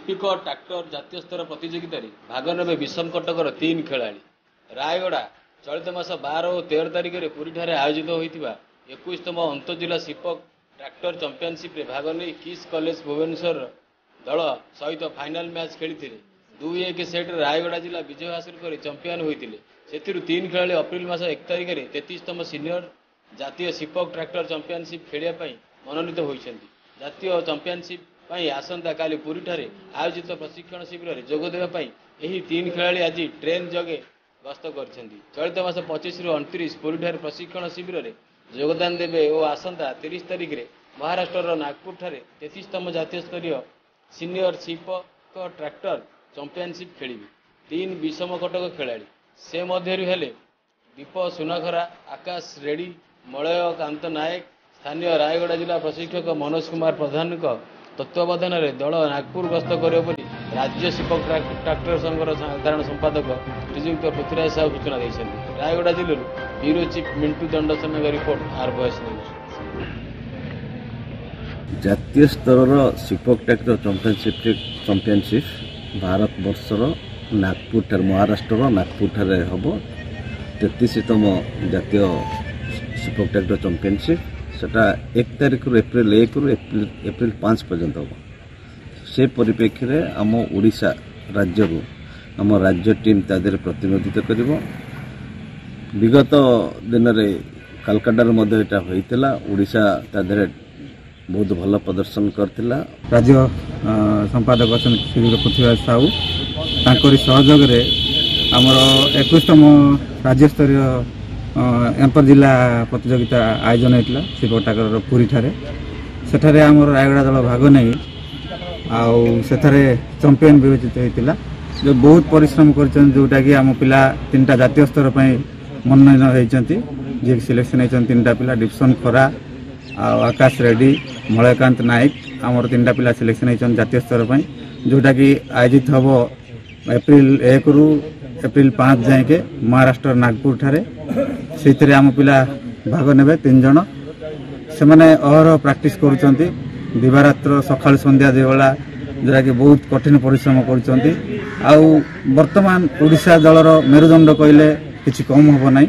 इपिको tractor जातीय स्तर प्रतियोगिता भाग ने विषम कटकर 3 खेलाड़ी रायगड़ा चलित मास 12 और 13 तारिख में पुरी ठारे आयोजित होता 21तम अंतजिला सिपक ट्रैक्टर चैंपियनशिप रे भाग नहीं किस कॉलेज भुवनेश्वर दल सहित फाइनाल मैच खेली 2-1 सेट रायगड़ा जिला विजय हासिल कर चैंपियन होते से 3 खेलाड़ी अप्रैल मास 1 तारिख में 33तम सीनियर जातीय सिपक ट्रैक्टर चैंपियनशिप खेलिया मनोनीत होती जातीय चैंपियनशिप आसंता काली पुरी ठारे आयोजित प्रशिक्षण शिविर में जोगदेवाई यही 3 खेलाड़ी आज ट्रेन जगे गस्त कर चलित मास 25 रु 29 पुरी ठारे प्रशिक्षण शिविर में योगदान देवे और आसंता 30 तारिख में महाराष्ट्र नागपुर ठारे 33तम जातीय स्तरीय सीनियर सिपक ट्रैक्टर चैंपियनशिप खेली 3 विषम कटक खेलाड़ी से मध्यरु हेले दीप सुनाखरा आकाश रेड्डी मलय कांत नायक स्थानीय रायगड़ा जिला प्रशिक्षक मनोज कुमार प्रधान तत्वावधान में दल नागपुर गस्त कर राज्य सिपक ट्रैक्टर संघर साधारण संपादक श्रीजुक्त पृथ्वीराज साहू सूचना देते रायगड़ा जिले ब्यूरो चीफ मिंटू दंड समय रिपोर्ट आर वॉइस न्यूज। जातीय स्तर सिपक ट्रैक्टर चैंपियनशिप भारत वर्षर नागपुर महाराष्ट्र नागपुर ठारे हम 33तम जातीय सिपक ट्रैक्टर चैंपियनशिप सेटा 1 तारिख एप्रिल 1 रु एप्रिल 5 पर्यंत हम से परिप्रेक्षी में आम ओडिशा राज्य आम राज्य टीम तादेह प्रतिनिधित्व कर विगत दिन में कालकाटा होता ओडिशा तादेह बहुत भल प्रदर्शन करथिला। राज्य संपादक श्री पृथ्वीराज साहू तांकरी सहयोग आमर 21तम राज्य स्तरीय एम्पर जिला प्रतियोगिता आयोजन होता सिपक ट्रैक्टर पुरी ठारे सेठारे आमर रायगड़ा दल भाग नहीं आउे चैंपियन विवेचित होता जो बहुत परिश्रम कर जोटा कि आम पिला 3टा जातीय स्तर पर मनोनयन होती जी सिलेक्शन होती 3टा पिला डिप्सन खरा आकाश रेड्डी मलयकांत नायक आमर 3टा पिला सिलेक्शन होती जातीय स्तर पर जोटा कि आयोजित हम एप्रिल 1 रु एप्रिल 5 जाए महाराष्ट्र नागपुर ठारे से आम पिला भाग ने 3 जन से मैंने अहर प्रैक्टिस करुँच दिवारात्र सकाल संध्या देवला जोटा कि बहुत कठिन परिश्रम कर वर्तमान ओडिशा दलर मेरुदंड कहले किसी कम हम ना।